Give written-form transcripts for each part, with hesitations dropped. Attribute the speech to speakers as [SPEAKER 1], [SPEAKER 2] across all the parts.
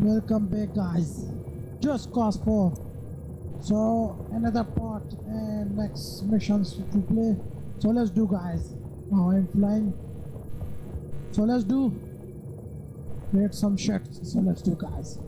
[SPEAKER 1] Welcome back, guys. Just Cause 4. So another part and next missions to play. So let's do, guys. Now I'm flying. So let's do. Create some shit. So let's do, guys.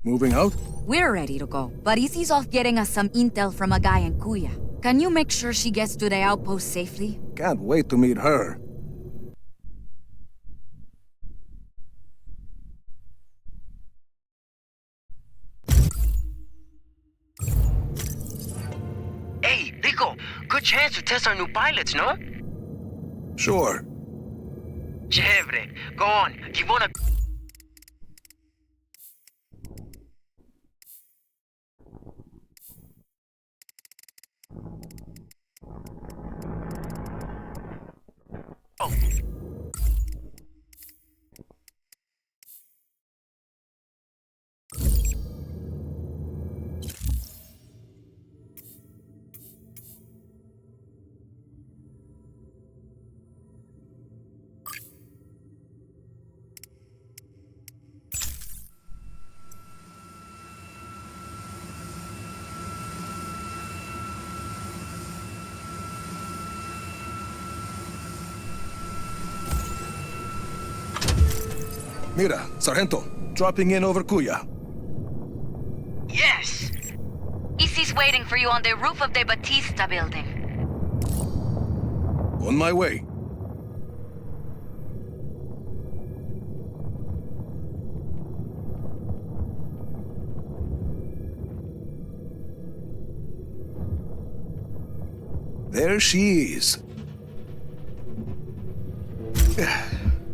[SPEAKER 2] Moving out?
[SPEAKER 3] We're ready to go, but Izzy's off getting us some intel from a guy in Kuya. Can you make sure she gets to the outpost safely?
[SPEAKER 2] Can't wait to meet her.
[SPEAKER 4] Hey, Rico, good chance to test our new pilots, no?
[SPEAKER 2] Sure.
[SPEAKER 4] Chévere. Go on, give one a... Oh.
[SPEAKER 2] Mira, Sargento, dropping in over Kuya.
[SPEAKER 4] Yes!
[SPEAKER 3] Izzy's waiting for you on the roof of the Batista building.
[SPEAKER 2] On my way. There she is.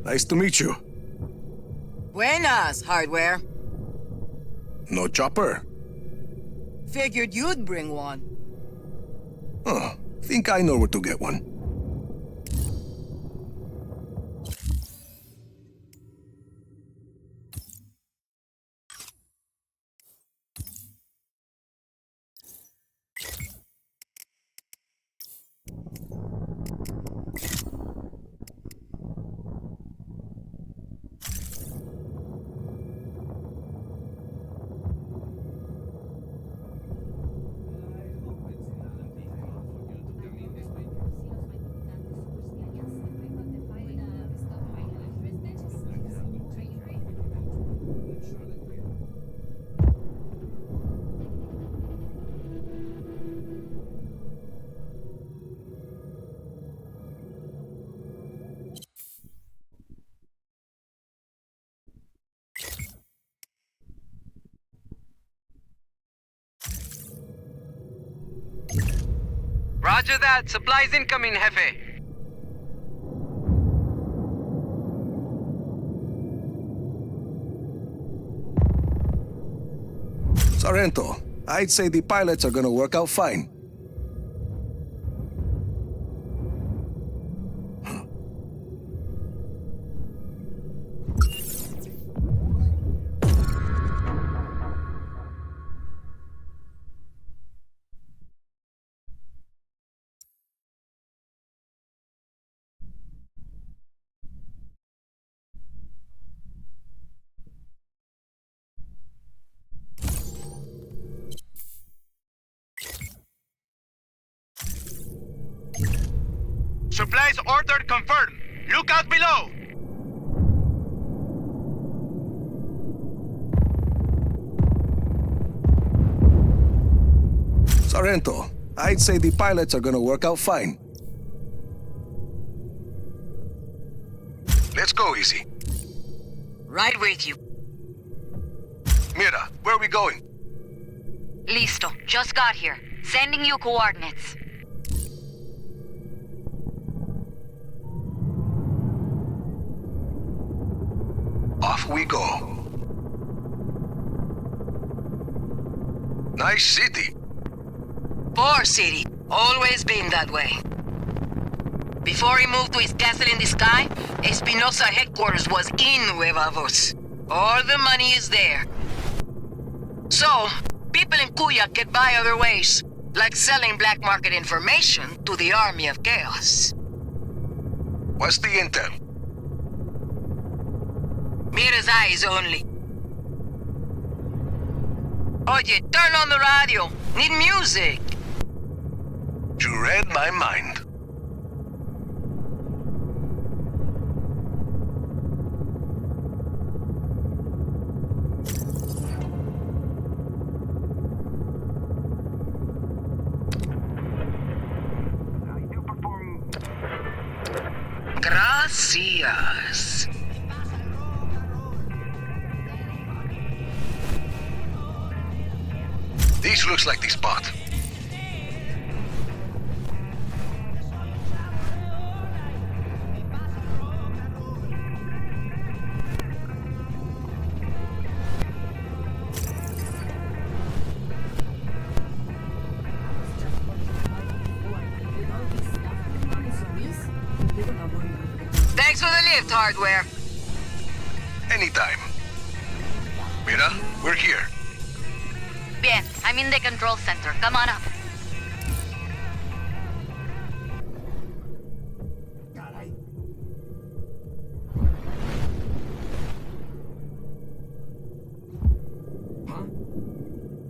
[SPEAKER 2] Nice to meet you.
[SPEAKER 5] Buenas, hardware.
[SPEAKER 2] No chopper?
[SPEAKER 5] Figured you'd bring one.
[SPEAKER 2] Huh. Think I know where to get one.
[SPEAKER 4] Roger that. Supplies incoming, Jefe.
[SPEAKER 2] Sargento, I'd say the pilots are gonna work out fine.
[SPEAKER 6] Supplies ordered confirmed. Look out below.
[SPEAKER 2] Sorrento, I'd say the pilots are gonna work out fine. Let's go, Easy.
[SPEAKER 5] Right with you.
[SPEAKER 2] Mira, where are we going?
[SPEAKER 3] Listo. Just got here. Sending you coordinates.
[SPEAKER 2] Off we go. Nice city.
[SPEAKER 5] Poor city. Always been that way. Before he moved to his castle in the sky, Espinosa headquarters was in Nueva Voz. All the money is there. So, people in Kuya get by other ways, like selling black market information to the Army of Chaos.
[SPEAKER 2] What's the intel?
[SPEAKER 5] Mira's eyes only. Oye, turn on the radio. Need music.
[SPEAKER 2] You read my mind.
[SPEAKER 5] Gracias.
[SPEAKER 2] This looks like the spot.
[SPEAKER 5] Thanks for the lift, hardware.
[SPEAKER 2] Anytime. Mira, we're here.
[SPEAKER 3] Bien. I'm in the control center. Come on up.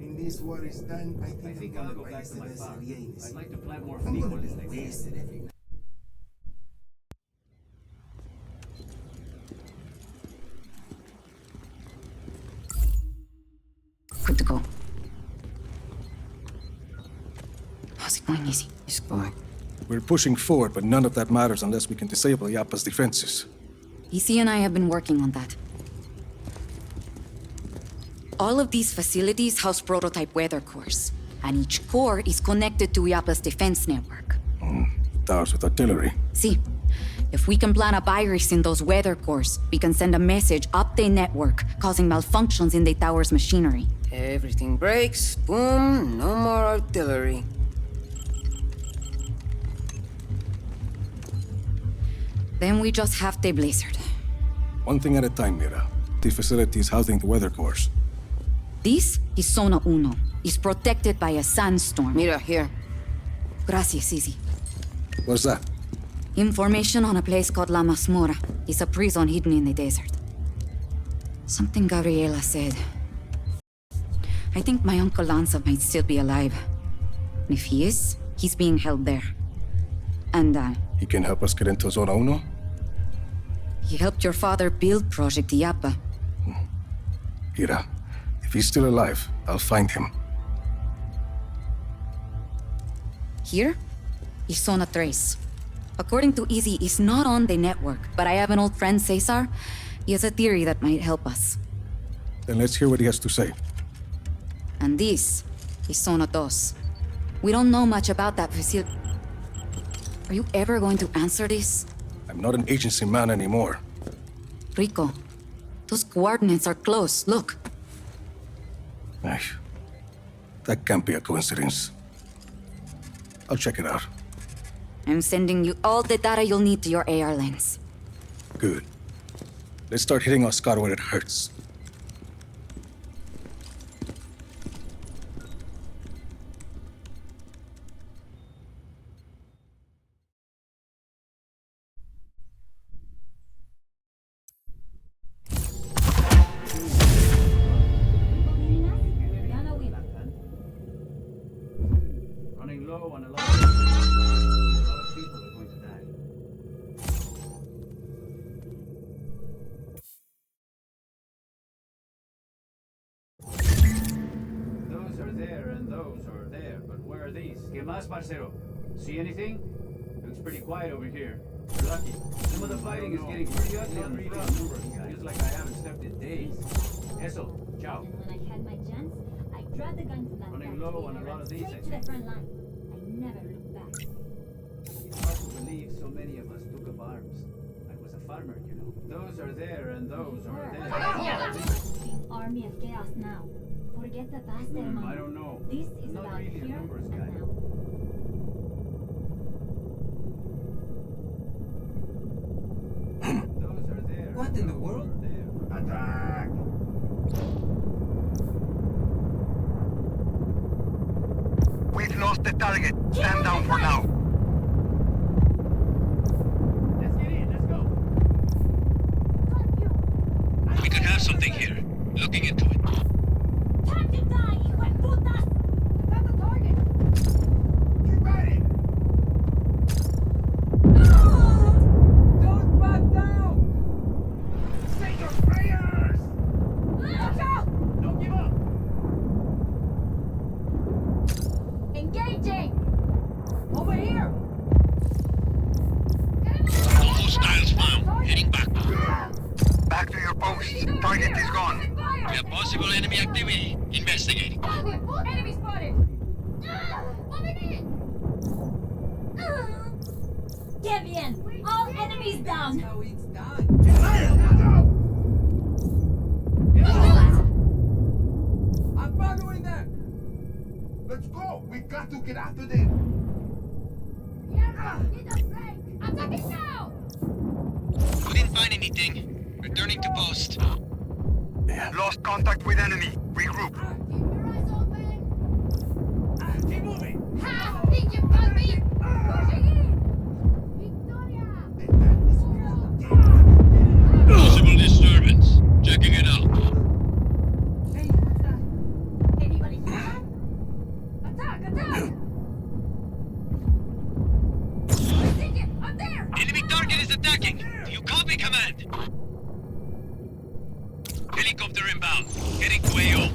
[SPEAKER 7] In this war is done, I think I'll go back to my farm. I'd like to plant more frijoles next year.
[SPEAKER 3] Good to go. How's it going, Easy? It's going.
[SPEAKER 2] We're pushing forward, but none of that matters unless we can disable Yapa's defenses.
[SPEAKER 3] Easy and I have been working on that. All of these facilities house prototype weather cores, and each core is connected to Yapa's defense network.
[SPEAKER 2] Towers with artillery.
[SPEAKER 3] See, if we can plant a virus in those weather cores, we can send a message up the network, causing malfunctions in the tower's machinery.
[SPEAKER 5] Everything breaks. Boom. No more artillery.
[SPEAKER 3] Then we just have the blizzard.
[SPEAKER 2] One thing at a time, Mira. The facility is housing the weather cores.
[SPEAKER 3] This is Zona Uno. It's protected by a sandstorm.
[SPEAKER 5] Mira, here.
[SPEAKER 3] Gracias, Easy.
[SPEAKER 2] What's that?
[SPEAKER 3] Information on a place called La Masmorra. It's a prison hidden in the desert. Something Gabriela said. I think my Uncle Lanza might still be alive. And if he is, he's being held there. And,
[SPEAKER 2] He can help us get into Zona Uno?
[SPEAKER 3] he helped your father build Project Yapa.
[SPEAKER 2] Mira, if he's still alive, I'll find him.
[SPEAKER 3] Here is Zona Tres. According to Easy, he's not on the network, but I have an old friend, Cesar. He has a theory that might help us.
[SPEAKER 2] Then let's hear what he has to say.
[SPEAKER 3] And this is Zona Dos. We don't know much about that facility. Are you ever going to answer this?
[SPEAKER 2] I'm not an agency man anymore.
[SPEAKER 3] Rico, those coordinates are close. Look.
[SPEAKER 2] Ay, that can't be a coincidence. I'll check it out.
[SPEAKER 3] I'm sending you all the data you'll need to your AR lens.
[SPEAKER 2] Good. Let's start hitting Oscar where it hurts.
[SPEAKER 7] Running low on a lot of people are going to die.
[SPEAKER 8] Solís. ¿Qué más, parcero? See anything? Looks pretty quiet over here. You're lucky. Some of the fighting is getting pretty ugly on the front. Feels like I haven't slept in days. Eso, ciao.
[SPEAKER 9] And when I had my chance, I grabbed the gun from that
[SPEAKER 8] Running
[SPEAKER 9] guy
[SPEAKER 8] low on a lot of these, I
[SPEAKER 9] straight to the
[SPEAKER 8] think.
[SPEAKER 9] front line. I never looked back.
[SPEAKER 8] It's hard to believe so many of us took up arms. I was a farmer, you know. Those are there and those are there.
[SPEAKER 9] The army of chaos now. Forget the past, hermano.
[SPEAKER 8] I don't know.
[SPEAKER 9] This is
[SPEAKER 8] I'm not
[SPEAKER 9] about
[SPEAKER 8] really a
[SPEAKER 9] here
[SPEAKER 8] numbers
[SPEAKER 9] and
[SPEAKER 8] guy.
[SPEAKER 9] now.
[SPEAKER 8] Those are there.
[SPEAKER 7] What in the world?
[SPEAKER 6] Attack! We've lost the target. Stand down for now.
[SPEAKER 8] Let's get in, let's go.
[SPEAKER 9] Got you.
[SPEAKER 6] We could have something here. Looking into it.
[SPEAKER 9] Time to die, hijo de putas! I got the target!
[SPEAKER 6] Keep at it!
[SPEAKER 7] Don't back down!
[SPEAKER 6] Say your prayers!
[SPEAKER 9] Watch out!
[SPEAKER 8] Don't give up.
[SPEAKER 9] Engaging! Over here!
[SPEAKER 6] Hostiles found. Heading back. Back to your posts. Target is gone. We have possible enemy activity. Investigating.
[SPEAKER 9] Enemy spotted! Over here! Qué bien! All enemies down!
[SPEAKER 7] How it's done. I'm following them!
[SPEAKER 6] Let's go. We got to get after them.
[SPEAKER 9] Attacking now!
[SPEAKER 6] We didn't find anything. Returning to post. Lost contact with enemy. Regroup.
[SPEAKER 9] Keep your eyes open!
[SPEAKER 6] Keep moving.
[SPEAKER 9] Ha! Think you've got me? Pushing in! Victoria!
[SPEAKER 6] Possible disturbance. Checking it out.
[SPEAKER 9] Hey, what's that? Anybody hear that? Attack! Attack! I see you! I'm there!
[SPEAKER 6] Enemy target is attacking. Do you copy, command? Helicopter inbound. Heading to AO.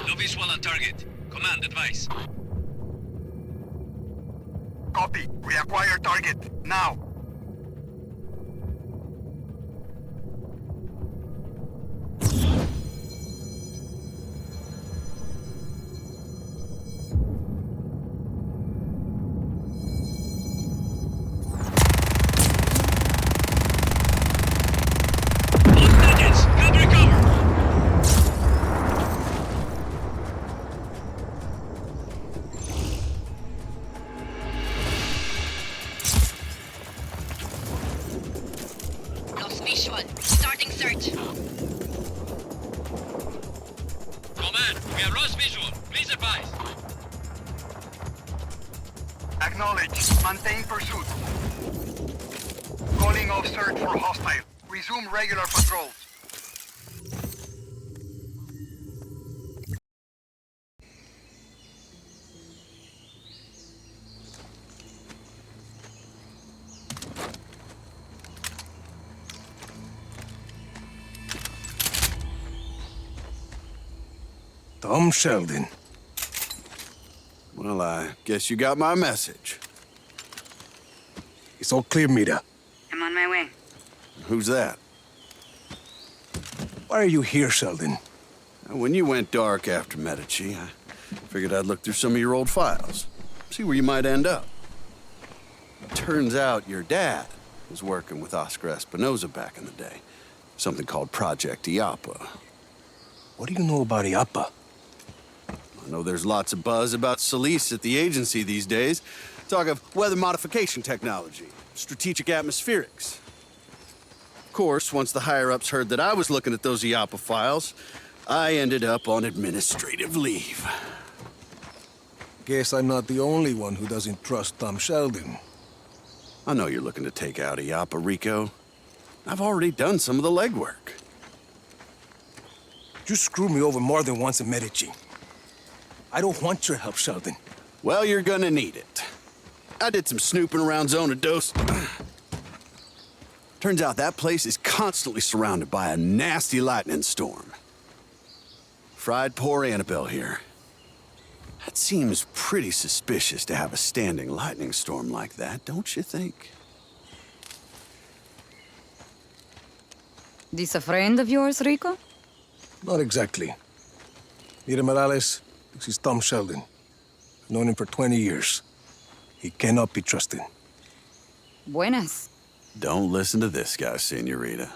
[SPEAKER 6] No visual on target. Command, advice. Copy. We acquire target. Now. Hostages! Cover, cover!
[SPEAKER 5] Lost visual. Starting search.
[SPEAKER 6] Command, we have lost visual. Please advise. Acknowledge. Maintain pursuit. Calling off search for hostile. Resume regular patrols.
[SPEAKER 2] Tom Sheldon.
[SPEAKER 10] Well, I guess you got my message.
[SPEAKER 2] It's all clear, Mira.
[SPEAKER 3] I'm on my way.
[SPEAKER 10] Who's that?
[SPEAKER 2] Why are you here, Sheldon?
[SPEAKER 10] When you went dark after Medici, I figured I'd look through some of your old files. See where you might end up. Turns out your dad was working with Oscar Espinosa back in the day. Something called Project IAPA.
[SPEAKER 2] What do you know about IAPA?
[SPEAKER 10] I know there's lots of buzz about Solís at the agency these days. Talk of weather modification technology, strategic atmospherics. Of course, once the higher-ups heard that I was looking at those IAPA files, I ended up on administrative leave.
[SPEAKER 2] Guess I'm not the only one who doesn't trust Tom Sheldon.
[SPEAKER 10] I know you're looking to take out IAPA, Rico. I've already done some of the legwork.
[SPEAKER 2] You screwed me over more than once in Medici. I don't want your help, Sheldon.
[SPEAKER 10] Well, you're gonna need it. I did some snooping around Zona Dos. Turns out that place is constantly surrounded by a nasty lightning storm. Fried poor Annabelle here. That seems pretty suspicious to have a standing lightning storm like that, don't you think?
[SPEAKER 3] This a friend of yours, Rico?
[SPEAKER 11] Not exactly. Mira Morales, this is Tom Sheldon. I've known him for 20 years. He cannot be trusted.
[SPEAKER 3] Buenas.
[SPEAKER 10] Don't listen to this guy, Senorita.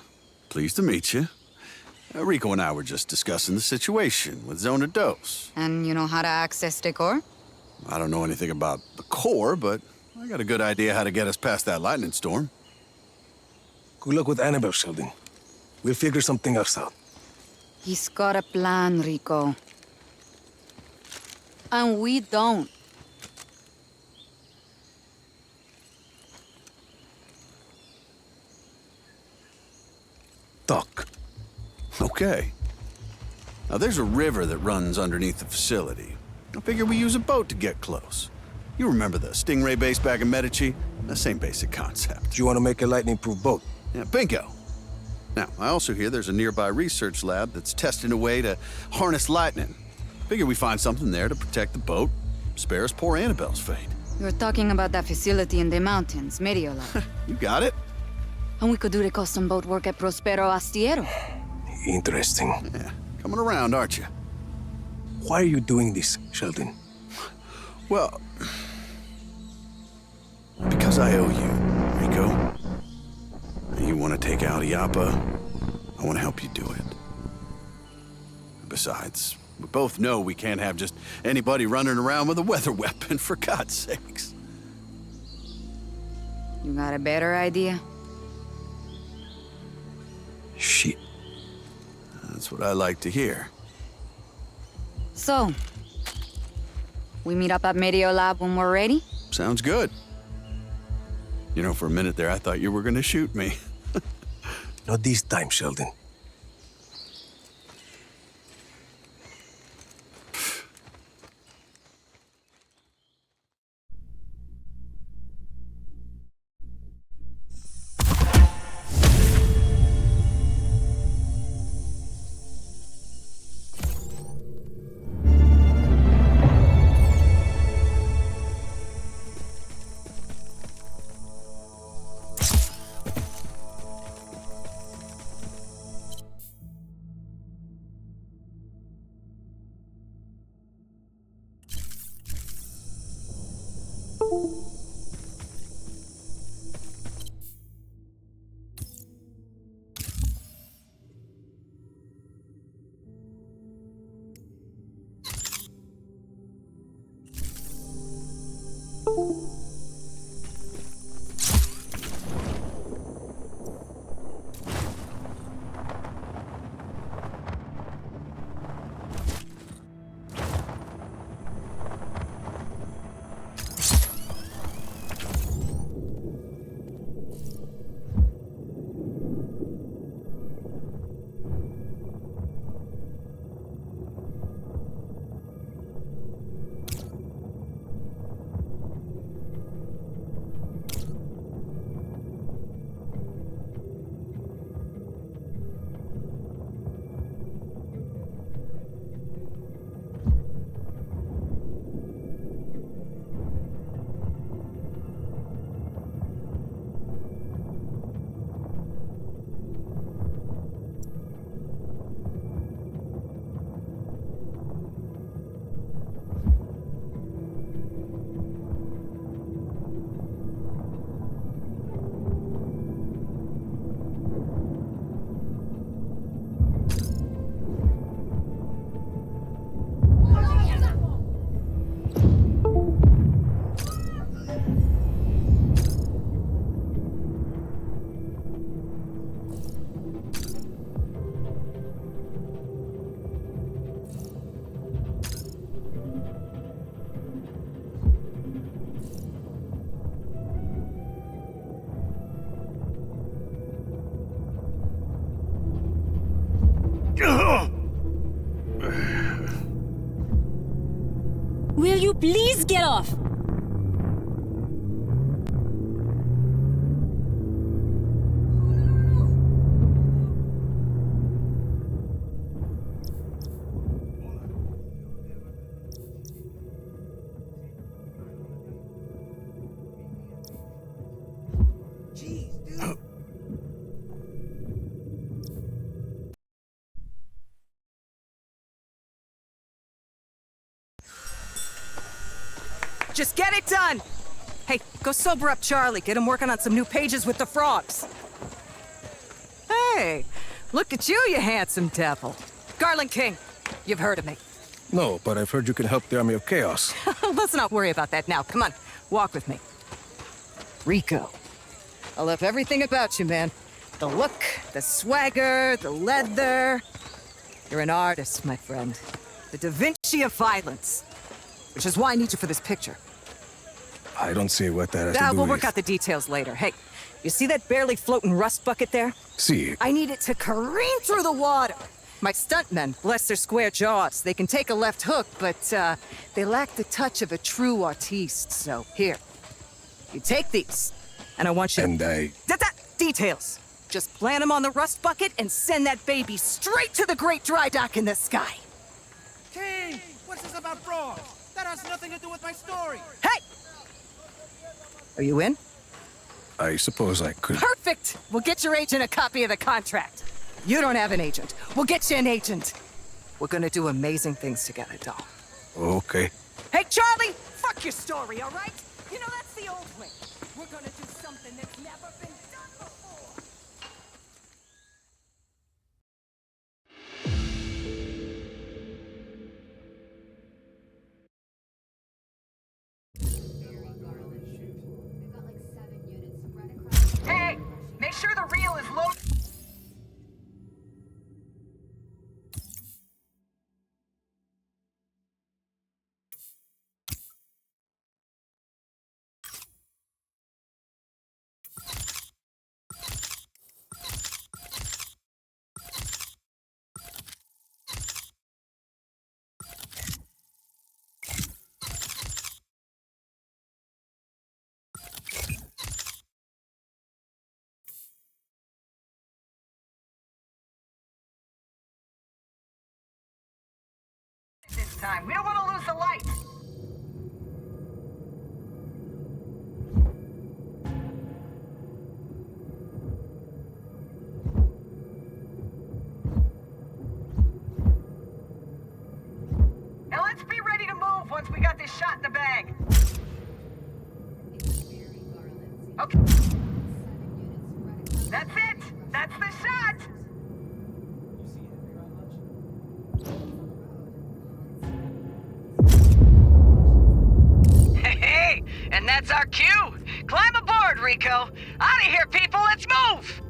[SPEAKER 10] Pleased to meet you. Rico and I were just discussing the situation with Zona Dos.
[SPEAKER 3] And you know how to access the core?
[SPEAKER 10] I don't know anything about the core, but I got a good idea how to get us past that lightning storm.
[SPEAKER 11] Good luck with Annabelle, Sheldon. We'll figure something else out.
[SPEAKER 3] He's got a plan, Rico. And we don't.
[SPEAKER 11] Talk.
[SPEAKER 10] Okay. Now, there's a river that runs underneath the facility. I figure we use a boat to get close. You remember the Stingray base back in Medici? The same basic concept.
[SPEAKER 11] Do you want to make a lightning-proof boat?
[SPEAKER 10] Yeah, bingo. Now, I also hear there's a nearby research lab that's testing a way to harness lightning. Figure we find something there to protect the boat, spare us poor Annabelle's fate.
[SPEAKER 3] You're talking about that facility in the mountains, Mediolab.
[SPEAKER 10] You got it.
[SPEAKER 3] And we could do the custom boat work at Prospero Astiero.
[SPEAKER 11] Interesting.
[SPEAKER 10] Yeah, coming around, aren't you?
[SPEAKER 11] Why are you doing this, Sheldon?
[SPEAKER 10] Well, because I owe you, Rico. You want to take out Iapa, I want to help you do it. Besides, we both know we can't have just anybody running around with a weather weapon, for God's sakes.
[SPEAKER 3] You got a better idea?
[SPEAKER 11] Shit.
[SPEAKER 10] That's what I like to hear.
[SPEAKER 3] So, we meet up at Mediolab when we're ready?
[SPEAKER 10] Sounds good. You know, for a minute there, I thought you were gonna shoot me.
[SPEAKER 11] Not this time, Sheldon.
[SPEAKER 12] Will you please get off? Just get it done! Hey, go sober up Charlie. Get him working on some new pages with the frogs. Hey, look at you, you handsome devil. Garland King, you've heard of me.
[SPEAKER 11] No, but I've heard you can help the Army of Chaos.
[SPEAKER 12] Let's not worry about that now. Come on, walk with me. Rico, I love everything about you, man. The look, the swagger, the leather. You're an artist, my friend. The Da Vinci of violence. Which is why I need you for this picture.
[SPEAKER 11] I don't see what that has to do
[SPEAKER 12] We'll
[SPEAKER 11] with...
[SPEAKER 12] work out the details later. Hey, you see that barely floating rust bucket there?
[SPEAKER 11] See.
[SPEAKER 12] I need it to careen through the water. My stuntmen, bless their square jaws, they can take a left hook, but they lack the touch of a true artiste. So here, you take these, and I want you
[SPEAKER 11] And
[SPEAKER 12] to... Details. Just plant them on the rust bucket and send that baby straight to the great dry dock in the sky.
[SPEAKER 7] King, what's this about frogs? That has nothing to do with my story.
[SPEAKER 12] Hey! Are you in?
[SPEAKER 11] I suppose I could...
[SPEAKER 12] Perfect! We'll get your agent a copy of the contract. You don't have an agent. We'll get you an agent. We're gonna do amazing things together, doll.
[SPEAKER 11] Okay.
[SPEAKER 12] Hey, Charlie! Fuck your story, all right? You know, that's the old way. We're gonna do something that's never been done before. Hey! Make sure the reel is loaded. This time. We don't want to lose the light. Now let's be ready to move once we got this shot in the bag. Okay. That's it. That's the shot. Hey, and that's our cue. Climb aboard, Rico. Out of here, people. Let's move.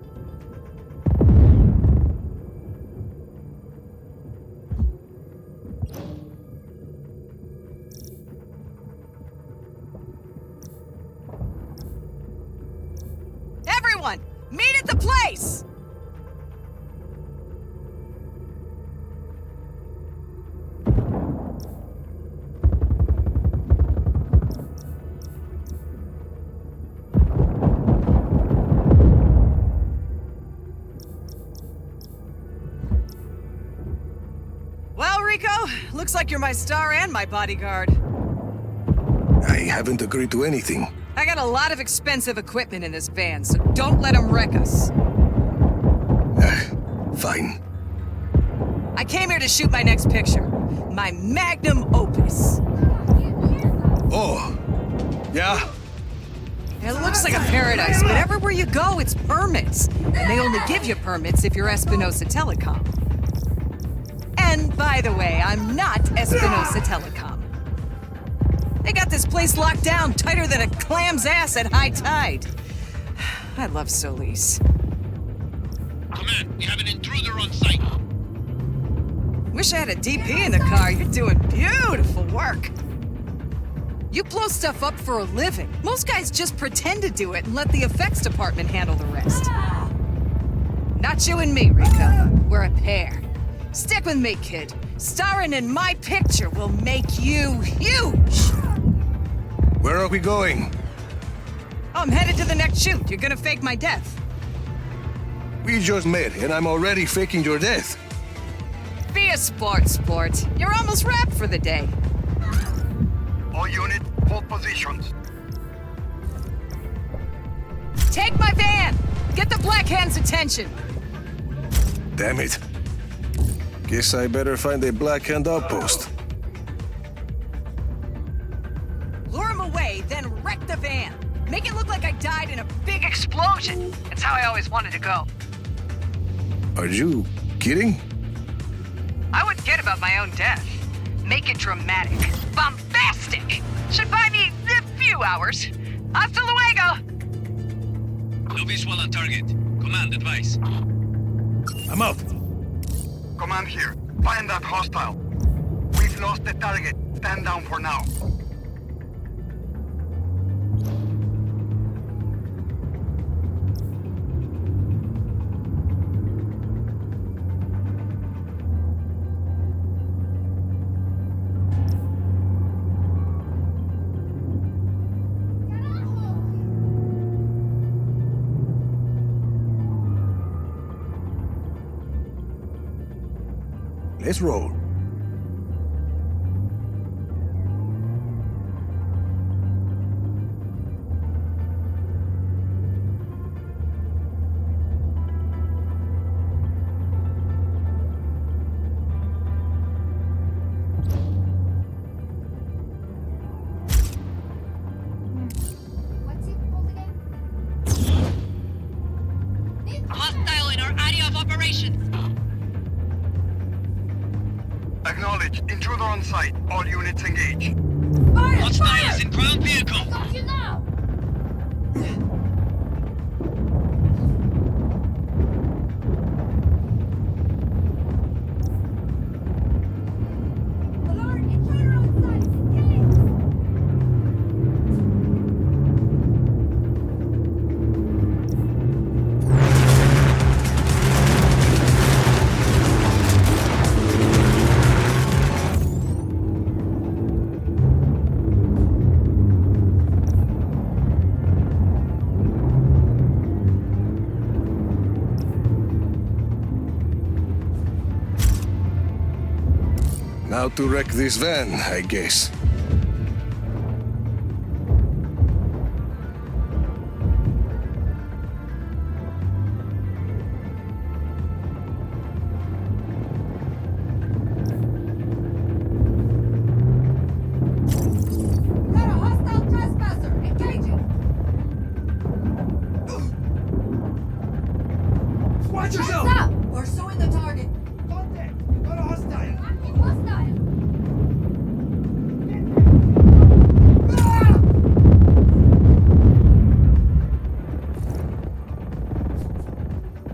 [SPEAKER 12] Everyone, meet at the place. Well, Rico, looks like you're my star and my bodyguard.
[SPEAKER 11] I haven't agreed to anything.
[SPEAKER 12] I got a lot of expensive equipment in this van, so don't let them wreck us.
[SPEAKER 11] Fine.
[SPEAKER 12] I came here to shoot my next picture. My magnum opus.
[SPEAKER 11] Oh, yeah?
[SPEAKER 12] It looks like a paradise, but everywhere you go, it's permits. And they only give you permits if you're Espinosa Telecom. And by the way, I'm not Espinosa Telecom. They got this place locked down tighter than a clam's ass at high tide. I love Solís.
[SPEAKER 6] Command, we have an intruder on site.
[SPEAKER 12] Wish I had a DP in the car. You're doing beautiful work. You blow stuff up for a living. Most guys just pretend to do it and let the effects department handle the rest. Not you and me, Rico. We're a pair. Stick with me, kid. Starring in my picture will make you huge.
[SPEAKER 11] Where are we going?
[SPEAKER 12] I'm headed to the next shoot. You're gonna fake my death.
[SPEAKER 11] We just met, and I'm already faking your death.
[SPEAKER 12] Be a sport. You're almost wrapped for the day.
[SPEAKER 6] All unit, hold positions.
[SPEAKER 12] Take my van! Get the Black Hand's attention!
[SPEAKER 11] Damn it. Guess I better find a Black Hand outpost.
[SPEAKER 12] Lure him explosion. It's how I always wanted to go.
[SPEAKER 11] Are you kidding?
[SPEAKER 12] I wouldn't kid about my own death. Make it dramatic. Bombastic! Should buy me a few hours. Hasta luego!
[SPEAKER 6] No visual on target. Command, advice.
[SPEAKER 11] I'm out.
[SPEAKER 13] Command here. Find that hostile. We've lost the target. Stand down for now.
[SPEAKER 11] Let's roll.
[SPEAKER 9] What's it called again?
[SPEAKER 5] Hostile in our area of operation.
[SPEAKER 13] Acknowledge. Intruder on site. All units engage.
[SPEAKER 6] Hostiles in ground vehicle.
[SPEAKER 9] Got you now! Alert! Intruder on site! Engage!
[SPEAKER 11] Now to wreck this van, I guess.
[SPEAKER 9] Got a hostile trespasser! Engaging!
[SPEAKER 7] Watch
[SPEAKER 9] Heads
[SPEAKER 7] yourself!
[SPEAKER 9] up!
[SPEAKER 12] Pursuing the target.
[SPEAKER 7] Contact! Got a hostile!
[SPEAKER 9] Active hostile!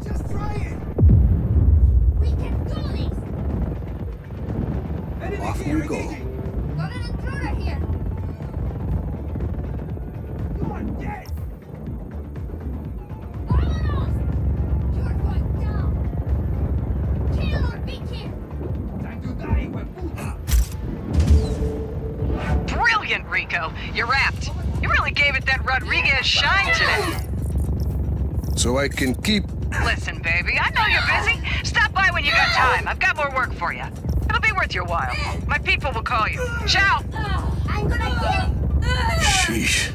[SPEAKER 7] Just try it!
[SPEAKER 9] We can do this!
[SPEAKER 7] Enemy
[SPEAKER 11] Off
[SPEAKER 7] here,
[SPEAKER 11] we go.
[SPEAKER 7] engaging!
[SPEAKER 9] Got an intruder here!
[SPEAKER 7] You are dead!
[SPEAKER 9] Vámonos! You're going down! Kill or be killed!
[SPEAKER 7] Time to die, hueputa!
[SPEAKER 12] Brilliant, Rico. You're wrapped. You really gave it that Rodriguez shine today.
[SPEAKER 11] So I can keep...
[SPEAKER 12] Listen, baby, I know you're busy. Stop by when you got time. I've got more work for you. It'll be worth your while. My people will call you. Ciao!
[SPEAKER 9] I'm gonna kill!
[SPEAKER 11] Sheesh.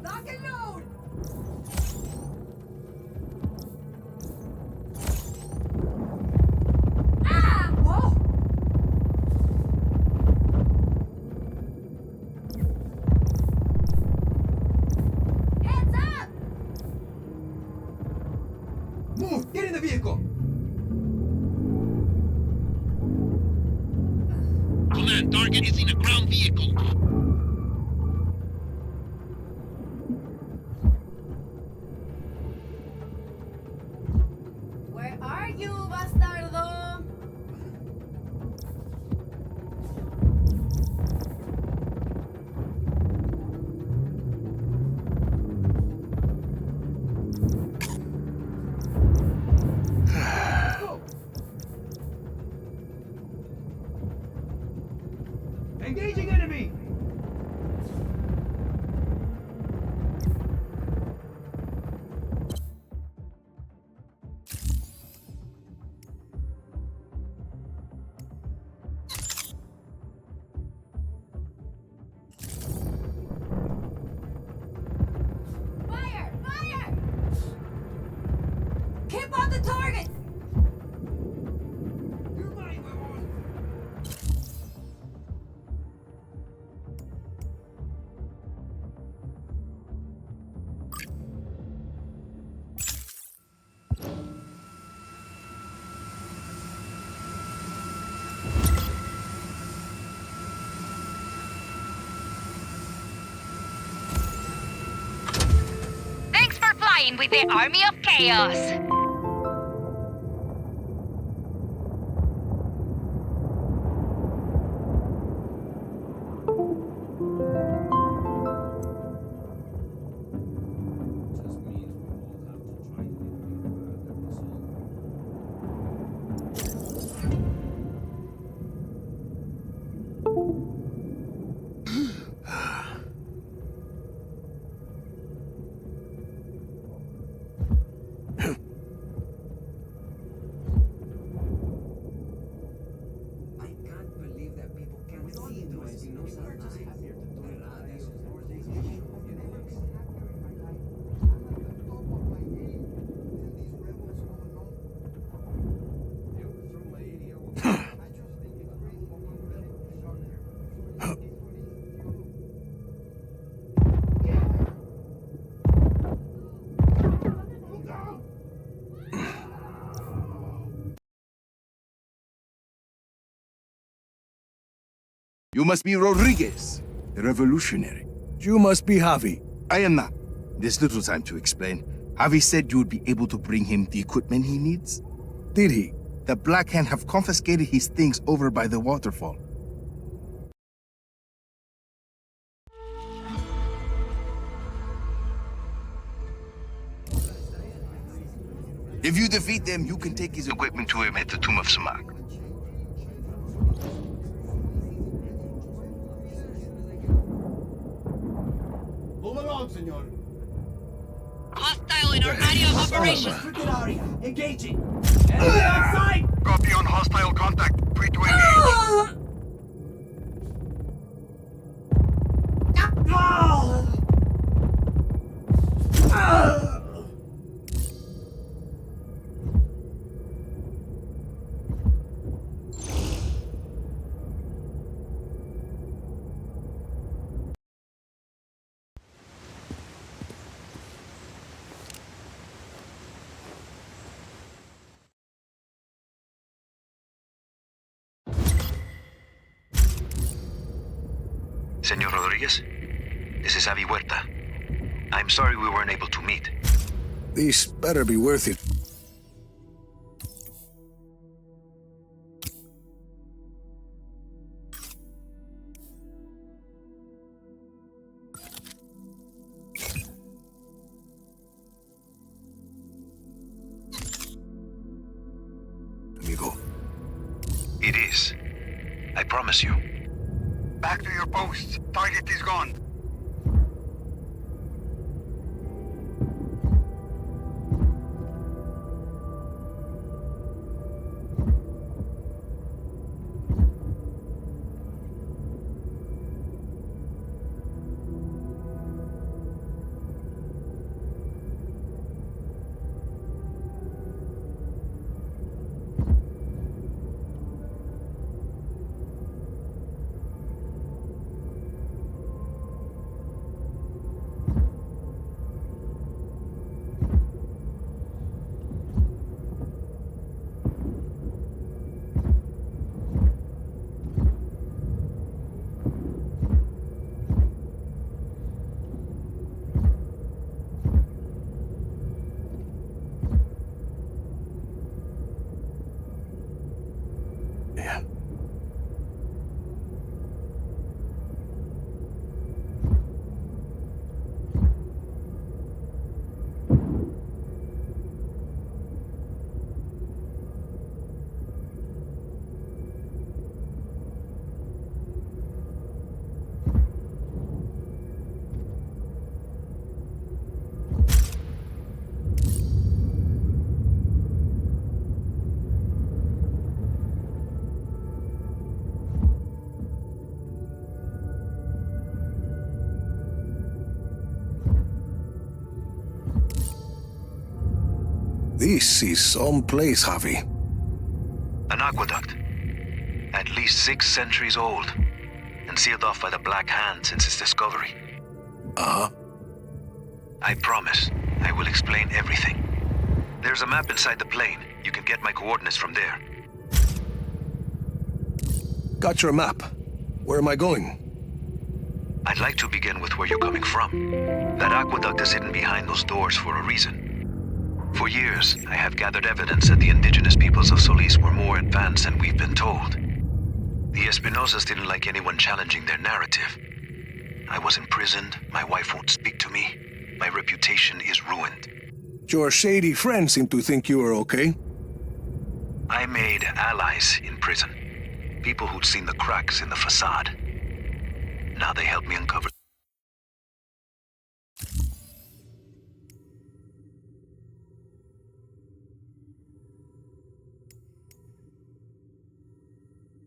[SPEAKER 12] Lock and load!
[SPEAKER 9] Ah!
[SPEAKER 12] Whoa!
[SPEAKER 9] Heads up!
[SPEAKER 7] Move! Get in the vehicle!
[SPEAKER 6] Command, target is in a ground vehicle.
[SPEAKER 9] Where are you, bastardo?
[SPEAKER 7] Engaging enemy!
[SPEAKER 9] in with the army of chaos.
[SPEAKER 14] You must be Rodríguez, the revolutionary.
[SPEAKER 11] You must be Javi.
[SPEAKER 14] I am not. There's little time to explain. Javi said you would be able to bring him the equipment he needs.
[SPEAKER 11] Did he?
[SPEAKER 14] The Black Hand have confiscated his things over by the waterfall. If you defeat them, you can take his equipment to him at the Tomb of Samak.
[SPEAKER 7] Move along, senor.
[SPEAKER 5] Hostile in our area of operation.
[SPEAKER 7] Restricted area. Engaging. Enemy outside!
[SPEAKER 13] Copy on hostile contact. Free to engage.
[SPEAKER 6] Senor Rodríguez, this is Avi Huerta. I'm sorry we weren't able to meet.
[SPEAKER 11] This better be worth it. Amigo.
[SPEAKER 6] It is. I promise you.
[SPEAKER 13] Back to your posts. Target is gone.
[SPEAKER 11] This is some place, Javi.
[SPEAKER 6] An aqueduct. At least 6 centuries old. And sealed off by the Black Hand since its discovery.
[SPEAKER 11] Uh-huh.
[SPEAKER 6] I promise. I will explain everything. There's a map inside the plane. You can get my coordinates from there.
[SPEAKER 11] Got your map. Where am I going?
[SPEAKER 6] I'd like to begin with where you're coming from. That aqueduct is hidden behind those doors for a reason. For years, I have gathered evidence that the indigenous peoples of Solís were more advanced than we've been told. The Espinosas didn't like anyone challenging their narrative. I was imprisoned, my wife won't speak to me, my reputation is ruined.
[SPEAKER 11] Your shady friends seem to think you are okay.
[SPEAKER 6] I made allies in prison. People who'd seen the cracks in the facade. Now they help me uncover...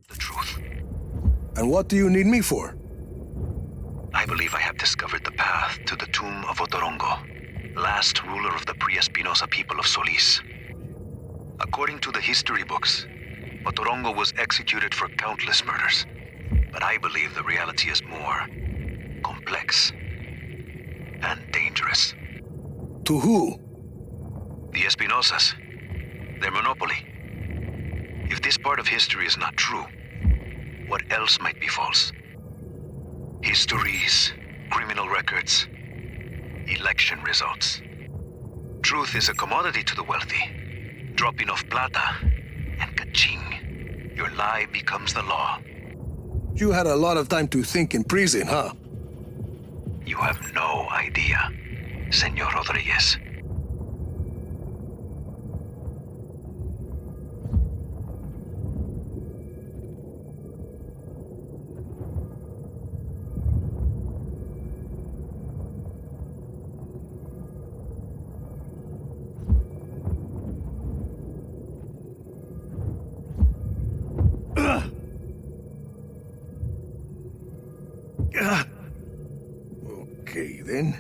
[SPEAKER 6] the truth.
[SPEAKER 11] And what do you need me for?
[SPEAKER 6] I believe I have discovered the path to the tomb of Otorongo, last ruler of the pre-Espinosa people of Solís. According to the history books, Otorongo was executed for countless murders. But I believe the reality is more complex and dangerous.
[SPEAKER 11] To who?
[SPEAKER 6] The Espinosas. Their monopoly. If this part of history is not true, what else might be false? Histories, criminal records, election results. Truth is a commodity to the wealthy. Drop enough plata, and ka-ching. Your lie becomes the law.
[SPEAKER 11] You had a lot of time to think in prison, huh?
[SPEAKER 6] You have no idea, Senor Rodríguez.
[SPEAKER 11] Okay, then.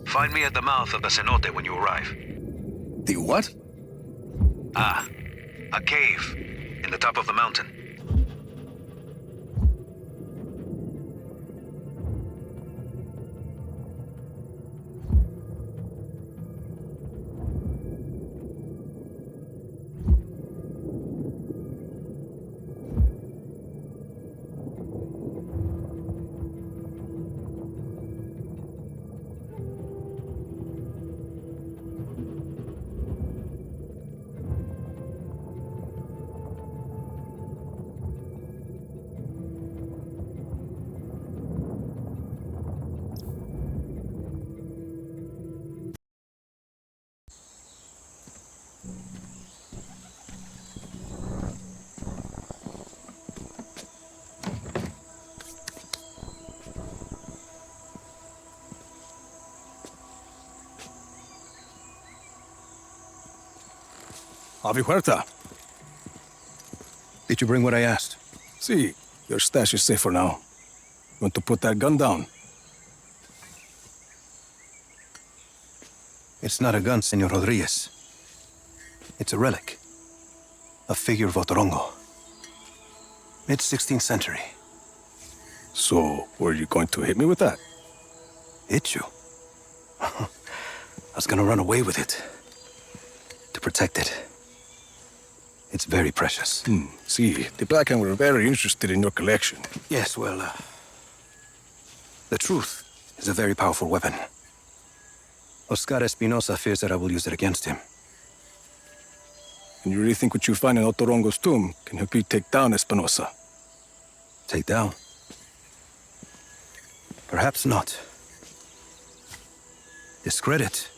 [SPEAKER 6] Find me at the mouth of the cenote when you arrive.
[SPEAKER 11] The what?
[SPEAKER 6] Ah, a cave in the top of the mountain.
[SPEAKER 11] Avi Huerta.
[SPEAKER 2] Did you bring what I asked?
[SPEAKER 11] See, your stash is safe for now. You want to put that gun down?
[SPEAKER 2] It's not a gun, Senor Rodríguez. It's a relic. A figure of Otorongo. Mid-16th century.
[SPEAKER 11] So, were you going to hit me with that?
[SPEAKER 2] Hit you? I was gonna run away with it. To protect it. It's very precious.
[SPEAKER 11] See, the Black Hand were very interested in your collection.
[SPEAKER 2] Yes, well, the truth is a very powerful weapon. Oscar Espinosa fears that I will use it against him.
[SPEAKER 11] And you really think what you find in Otorongo's tomb can help you take down Espinosa?
[SPEAKER 2] Take down? Perhaps not. Discredit?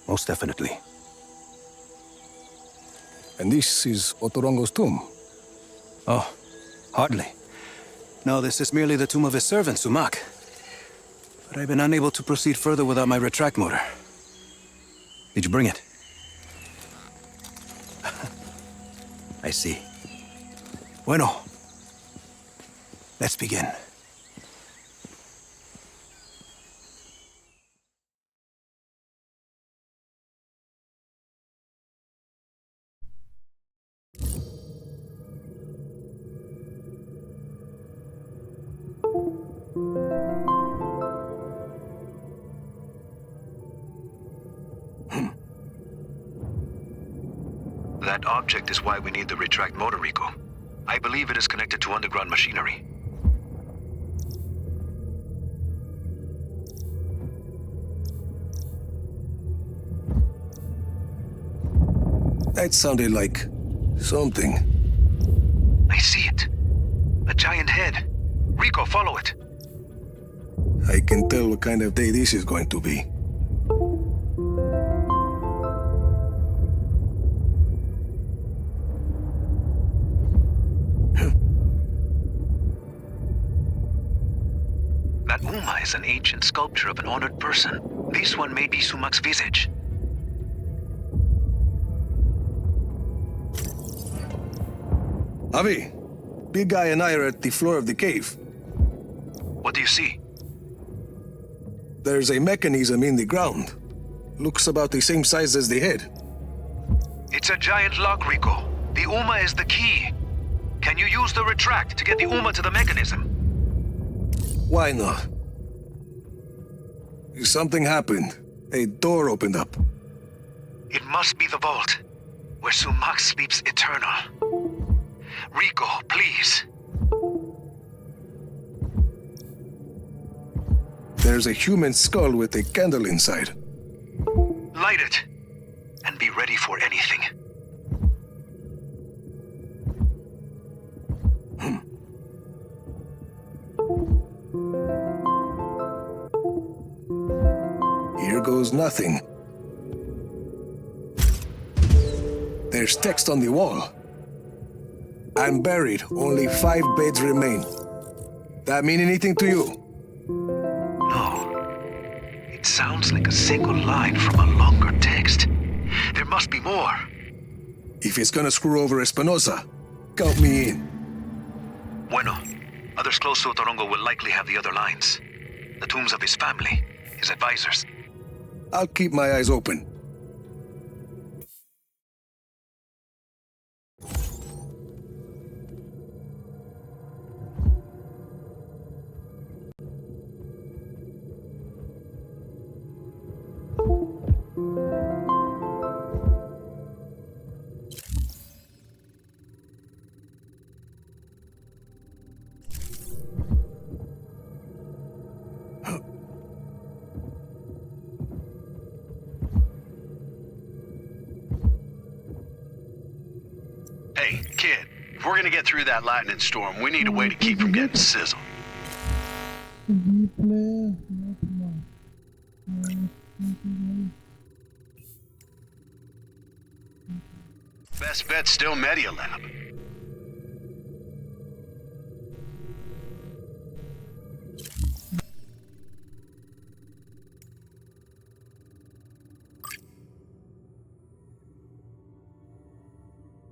[SPEAKER 2] Most definitely.
[SPEAKER 11] And this is Otorongo's tomb?
[SPEAKER 2] Oh, hardly. No, this is merely the tomb of his servant, Sumak. But I've been unable to proceed further without my retract motor. Did you bring it? I see. Bueno. Let's begin.
[SPEAKER 6] That object is why we need the retract motor, Rico. I believe it is connected to underground machinery.
[SPEAKER 11] That sounded like something.
[SPEAKER 6] I see it. A giant head. Rico, follow it.
[SPEAKER 11] I can tell what kind of day this is going to be.
[SPEAKER 6] That Uma is an ancient sculpture of an honored person. This one may be Sumak's visage.
[SPEAKER 11] Avi, big guy and I are at the floor of the cave.
[SPEAKER 6] What do you see?
[SPEAKER 11] There's a mechanism in the ground. Looks about the same size as the head.
[SPEAKER 6] It's a giant lock, Rico. The Uma is the key. Can you use the retract to get the Uma to the mechanism?
[SPEAKER 11] Why not? Something happened. A door opened up.
[SPEAKER 6] It must be the vault, where Sumak sleeps eternal. Rico, please.
[SPEAKER 11] There's a human skull with a candle inside.
[SPEAKER 6] Light it, and be ready for anything.
[SPEAKER 11] Here goes nothing. There's text on the wall. I'm buried. Only 5 beds remain. That mean anything to you?
[SPEAKER 6] No. It sounds like a single line from a longer text. There must be more.
[SPEAKER 11] If it's gonna screw over Espinosa, count me in.
[SPEAKER 6] Bueno. Others close to Otorongo will likely have the other lines. The tombs of his family, his advisors.
[SPEAKER 11] I'll keep my eyes open.
[SPEAKER 15] Hey, kid, if we're gonna get through that lightning storm, we need a way to keep from getting sizzled.
[SPEAKER 1] Replay.
[SPEAKER 15] Best bet's still Media Lab.